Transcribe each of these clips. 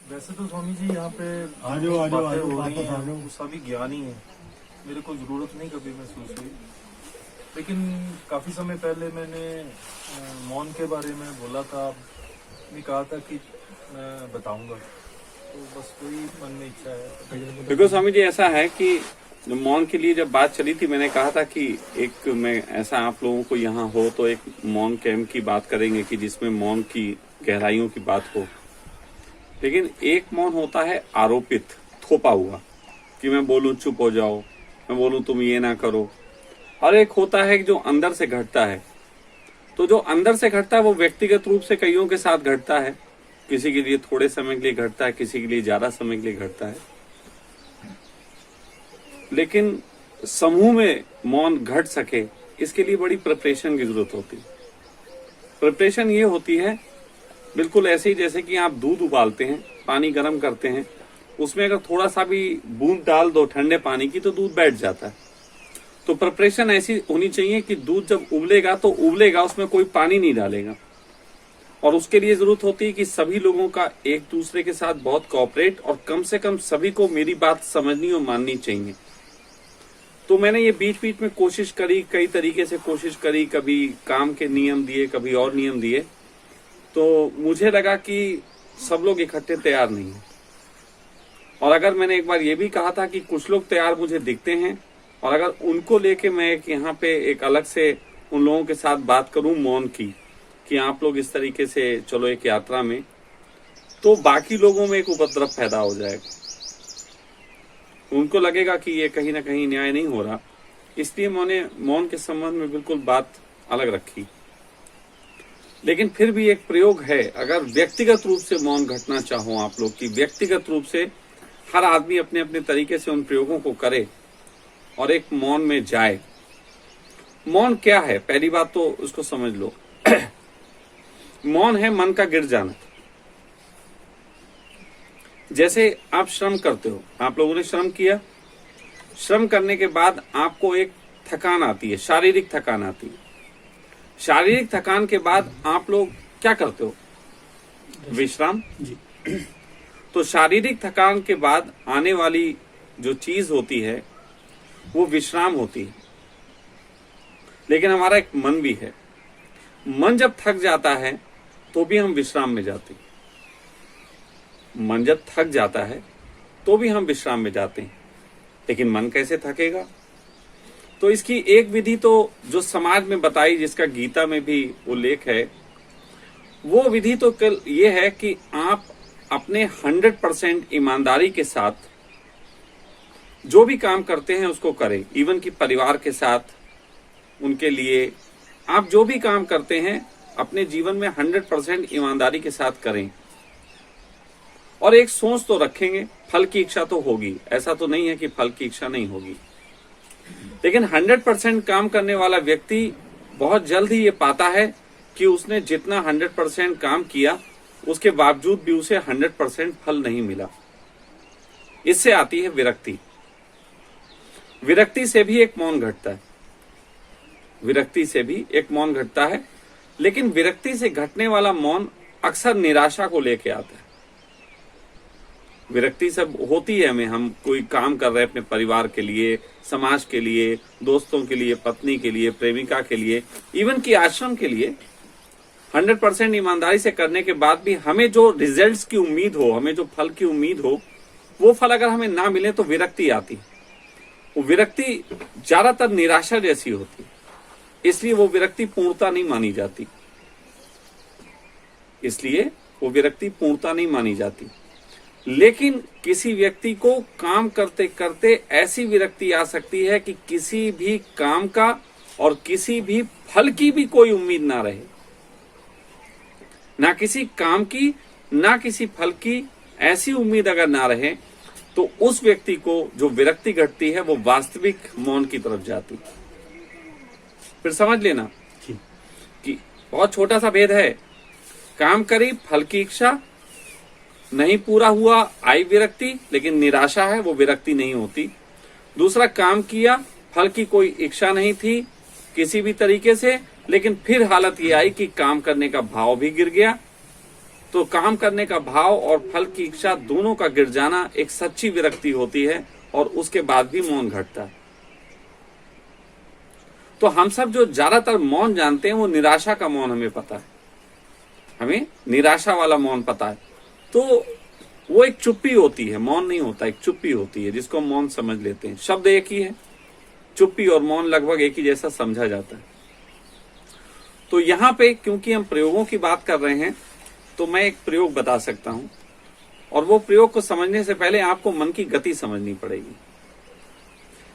वैसे तो स्वामी जी यहाँ पे आ जाओ आ जाओ बातें हो रही वापस आ हैं, जाओ। वो सभी ज्ञानी है, मेरे को जरूरत नहीं कभी महसूस हुई। लेकिन काफी समय पहले मैंने मौन के बारे में बोला था, आपने कहा था कि मैं बताऊंगा, तो बस वही मन में इच्छा है। देखो स्वामी जी, ऐसा है कि मौन के लिए जब बात चली थी, मैंने कहा था कि एक मैं ऐसा आप लोगों को यहाँ हो तो एक मौन कैंप की बात करेंगे कि जिसमें मौन की गहराइयों की बात हो। लेकिन एक मौन होता है आरोपित, थोपा हुआ, कि मैं बोलूं चुप हो जाओ, मैं बोलूं तुम ये ना करो। और एक होता है जो अंदर से घटता है। तो जो अंदर से घटता है वो व्यक्तिगत रूप से कईयों के साथ घटता है, किसी के लिए थोड़े समय के लिए घटता है, किसी के लिए ज्यादा समय के लिए घटता है। लेकिन समूह में मौन घट सके, इसके लिए बड़ी प्रिपरेशन की जरूरत होती है। प्रिपरेशन ये होती है बिल्कुल ऐसे ही जैसे कि आप दूध उबालते हैं, पानी गर्म करते हैं, उसमें अगर थोड़ा सा भी बूंद डाल दो ठंडे पानी की तो दूध बैठ जाता है। तो प्रिपरेशन ऐसी होनी चाहिए कि दूध जब उबलेगा तो उबलेगा, उसमें कोई पानी नहीं डालेगा। और उसके लिए जरूरत होती है कि सभी लोगों का एक दूसरे के साथ बहुत कोऑपरेट, और कम से कम सभी को मेरी बात समझनी और माननी चाहिए। तो मैंने ये बीच बीच में कोशिश करी, कई तरीके से कोशिश करी, कभी काम के नियम दिए, कभी और नियम दिए। तो मुझे लगा कि सब लोग इकट्ठे तैयार नहीं है। और अगर मैंने एक बार ये भी कहा था कि कुछ लोग तैयार मुझे दिखते हैं, और अगर उनको लेके मैं एक यहाँ पे एक अलग से उन लोगों के साथ बात करूं मौन की, कि आप लोग इस तरीके से चलो एक यात्रा में, तो बाकी लोगों में एक उपद्रव पैदा हो जाएगा। उनको लगेगा कि ये कहीं ना कहीं न्याय नहीं हो रहा। इसलिए मैंने मौन के संबंध में बिल्कुल बात अलग रखी। लेकिन फिर भी एक प्रयोग है, अगर व्यक्तिगत रूप से मौन घटना चाहो आप लोग की, व्यक्तिगत रूप से हर आदमी अपने अपने तरीके से उन प्रयोगों को करे और एक मौन में जाए। मौन क्या है, पहली बात तो उसको समझ लो। मौन है मन का गिर जाना। जैसे आप श्रम करते हो, आप लोगों ने श्रम किया, श्रम करने के बाद आपको एक थकान आती है, शारीरिक थकान आती है। शारीरिक थकान के बाद आप लोग क्या करते हो? विश्राम जी। तो शारीरिक थकान के बाद आने वाली जो चीज होती है वो विश्राम होती है। लेकिन हमारा एक मन भी है, मन जब थक जाता है तो भी हम विश्राम में जाते हैं। मन जब थक जाता है तो भी हम विश्राम में जाते हैं। लेकिन मन कैसे थकेगा? तो इसकी एक विधि तो जो समाज में बताई, जिसका गीता में भी उल्लेख है, वो विधि तो कल ये है कि आप अपने 100% ईमानदारी के साथ जो भी काम करते हैं उसको करें। इवन कि परिवार के साथ, उनके लिए आप जो भी काम करते हैं अपने जीवन में 100% ईमानदारी के साथ करें। और एक सोच तो रखेंगे, फल की इच्छा तो होगी, ऐसा तो नहीं है कि फल की इच्छा नहीं होगी। लेकिन 100% काम करने वाला व्यक्ति बहुत जल्द ही ये पाता है कि उसने जितना 100% काम किया उसके बावजूद भी उसे 100% फल नहीं मिला। इससे आती है विरक्ति। विरक्ति से भी एक मौन घटता है, विरक्ति से भी एक मौन घटता है। लेकिन विरक्ति से घटने वाला मौन अक्सर निराशा को लेके आता है। विरक्ति सब होती है हमें, हम कोई काम कर रहे हैं अपने परिवार के लिए, समाज के लिए, दोस्तों के लिए, पत्नी के लिए, प्रेमिका के लिए, इवन कि आश्रम के लिए 100% ईमानदारी से करने के बाद भी हमें जो रिजल्ट्स की उम्मीद हो, हमें जो फल की उम्मीद हो, वो फल अगर हमें ना मिले तो विरक्ति आती है। वो विरक्ति ज्यादातर निराशा जैसी होती है, इसलिए वो विरक्ति पूर्णता नहीं मानी जाती। इसलिए वो विरक्ति पूर्णता नहीं मानी जाती। लेकिन किसी व्यक्ति को काम करते करते ऐसी विरक्ति आ सकती है कि किसी भी काम का और किसी भी फल की भी कोई उम्मीद ना रहे, ना किसी काम की ना किसी फल की। ऐसी उम्मीद अगर ना रहे तो उस व्यक्ति को जो विरक्ति घटती है वो वास्तविक मौन की तरफ जाती। फिर समझ लेना कि बहुत छोटा सा भेद है, काम करी फल की इच्छा, नहीं पूरा हुआ आई विरक्ति, लेकिन निराशा है वो विरक्ति नहीं होती। दूसरा, काम किया, फल की कोई इच्छा नहीं थी किसी भी तरीके से, लेकिन फिर हालत ये आई कि काम करने का भाव भी गिर गया। तो काम करने का भाव और फल की इच्छा दोनों का गिर जाना एक सच्ची विरक्ति होती है, और उसके बाद भी मौन घटता है। तो हम सब जो ज्यादातर मौन जानते हैं वो निराशा का मौन हमें पता है, हमें निराशा वाला मौन पता है। तो वो एक चुप्पी होती है, मौन नहीं होता, एक चुप्पी होती है जिसको हम मौन समझ लेते हैं। शब्द एक ही है, चुप्पी और मौन लगभग एक ही जैसा समझा जाता है। तो यहां पे क्योंकि हम प्रयोगों की बात कर रहे हैं, तो मैं एक प्रयोग बता सकता हूं, और वो प्रयोग को समझने से पहले आपको मन की गति समझनी पड़ेगी।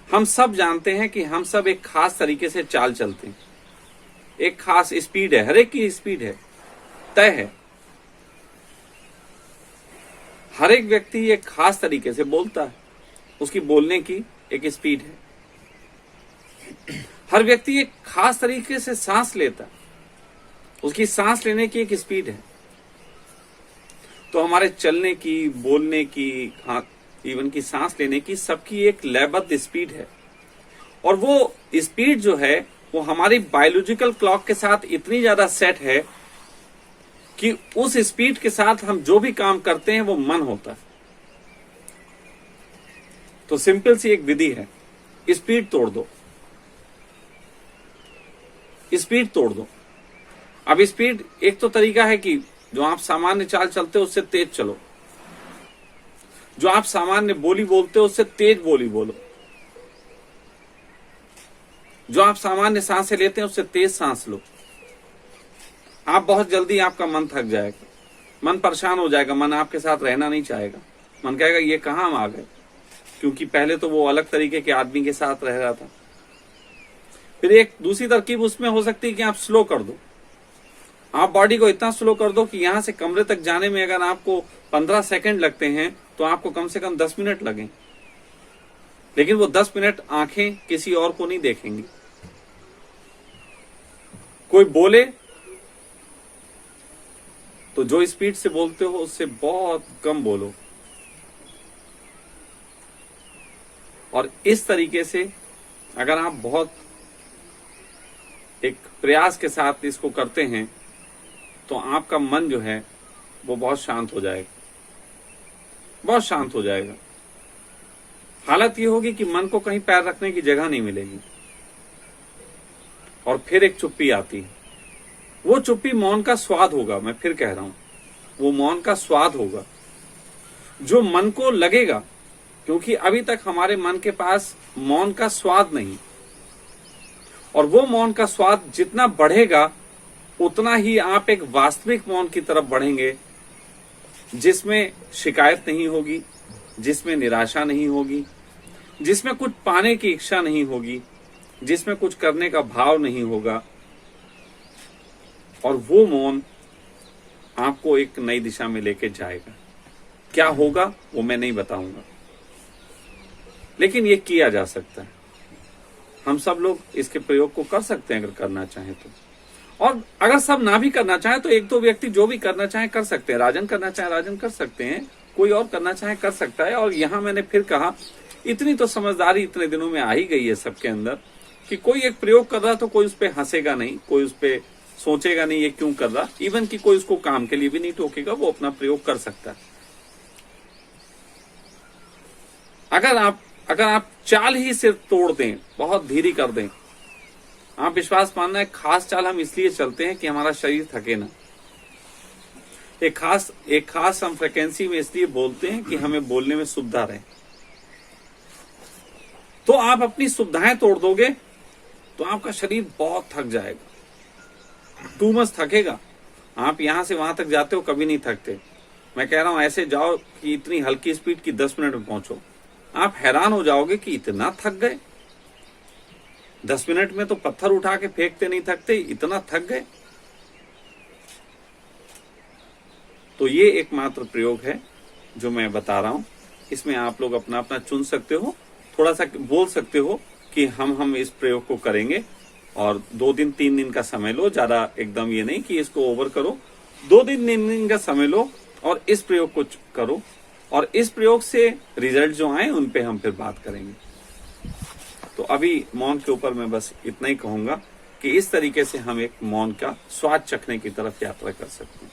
हम सब जानते हैं कि हम सब एक खास तरीके से चाल चलते हैं, एक खास स्पीड है, हर एक की स्पीड है, तय है। हर एक व्यक्ति एक खास तरीके से बोलता है, उसकी बोलने की एक स्पीड है। हर व्यक्ति एक खास तरीके से सांस लेता है, उसकी सांस लेने की एक स्पीड है। तो हमारे चलने की, बोलने की, इवन की सांस लेने की, सबकी एक लयबद्ध स्पीड है। और वो स्पीड जो है वो हमारी बायोलॉजिकल क्लॉक के साथ इतनी ज्यादा सेट है कि उस स्पीड के साथ हम जो भी काम करते हैं वो मन होता है। तो सिंपल सी एक विधि है, स्पीड तोड़ दो, स्पीड तोड़ दो। अब स्पीड एक तो तरीका है कि जो आप सामान्य चाल चलते हो उससे तेज चलो, जो आप सामान्य बोली बोलते हो उससे तेज बोली बोलो, जो आप सामान्य सांसें लेते हैं उससे तेज सांस लो। आप बहुत जल्दी, आपका मन थक जाएगा, मन परेशान हो जाएगा, मन आपके साथ रहना नहीं चाहेगा, मन कहेगा ये कहां हम आ गए, क्योंकि पहले तो वो अलग तरीके के आदमी के साथ रह रहा था। फिर एक दूसरी तरकीब उसमें हो सकती है कि आप स्लो कर दो, आप बॉडी को इतना स्लो कर दो कि यहां से कमरे तक जाने में अगर आपको 15 सेकंड लगते हैं तो आपको कम से कम 10 मिनट लगें, लेकिन वो 10 मिनट आंखें किसी और को नहीं देखेंगी। कोई बोले तो जो स्पीड से बोलते हो उससे बहुत कम बोलो, और इस तरीके से अगर आप बहुत एक प्रयास के साथ इसको करते हैं तो आपका मन जो है वो बहुत शांत हो जाएगा, बहुत शांत हो जाएगा। हालत ये होगी कि मन को कहीं पैर रखने की जगह नहीं मिलेगी, और फिर एक चुप्पी आती है। वो चुप्पी मौन का स्वाद होगा, मैं फिर कह रहा हूं, वो मौन का स्वाद होगा जो मन को लगेगा, क्योंकि अभी तक हमारे मन के पास मौन का स्वाद नहीं, और वो मौन का स्वाद जितना बढ़ेगा उतना ही आप एक वास्तविक मौन की तरफ बढ़ेंगे, जिसमें शिकायत नहीं होगी, जिसमें निराशा नहीं होगी, जिसमें कुछ पाने की इच्छा नहीं होगी, जिसमें कुछ करने का भाव नहीं होगा। और वो मौन आपको एक नई दिशा में लेके जाएगा। क्या होगा वो मैं नहीं बताऊंगा, लेकिन ये किया जा सकता है। हम सब लोग इसके प्रयोग को कर सकते हैं अगर करना चाहें तो, और अगर सब ना भी करना चाहे तो एक दो व्यक्ति जो भी करना चाहे कर सकते हैं। राजन करना चाहे राजन कर सकते हैं, कोई और करना चाहे कर सकता है। और यहां मैंने फिर कहा, इतनी तो समझदारी इतने दिनों में आ ही गई है सबके अंदर कि कोई एक प्रयोग कर रहा तो कोई उस पर हंसेगा नहीं, कोई उस पर सोचेगा नहीं ये क्यों कर रहा, इवन कि कोई उसको काम के लिए भी नहीं टोकेगा, वो अपना प्रयोग कर सकता है। अगर आप चाल ही सिर्फ तोड़ दें, बहुत धीरे कर दें, आप विश्वास मानना, एक खास चाल हम इसलिए चलते हैं कि हमारा शरीर थके ना। एक खास हम फ्रिक्वेंसी में इसलिए बोलते हैं कि हमें बोलने में सुविधा रहे। तो आप अपनी सुविधाएं तोड़ दोगे तो आपका शरीर बहुत थक जाएगा, टू मच थकेगा। आप यहां से वहां तक जाते हो कभी नहीं थकते। मैं कह रहा हूं ऐसे जाओ कि इतनी हल्की स्पीड की 10 मिनट में पहुंचो, आप हैरान हो जाओगे कि इतना थक गए। 10 मिनट में तो पत्थर उठा के फेंकते नहीं थकते, इतना थक गए। तो ये एकमात्र प्रयोग है जो मैं बता रहा हूं। इसमें आप लोग अपना अपना चुन सकते हो, थोड़ा सा बोल सकते हो कि हम इस प्रयोग को करेंगे, और 2 दिन 3 दिन का समय लो, ज्यादा एकदम ये नहीं कि इसको ओवर करो। 2 दिन 3 दिन का समय लो, और इस प्रयोग को करो, और इस प्रयोग से रिजल्ट जो आए उन पे हम फिर बात करेंगे। तो अभी मौन के ऊपर मैं बस इतना ही कहूंगा कि इस तरीके से हम एक मौन का स्वाद चखने की तरफ यात्रा कर सकते हैं।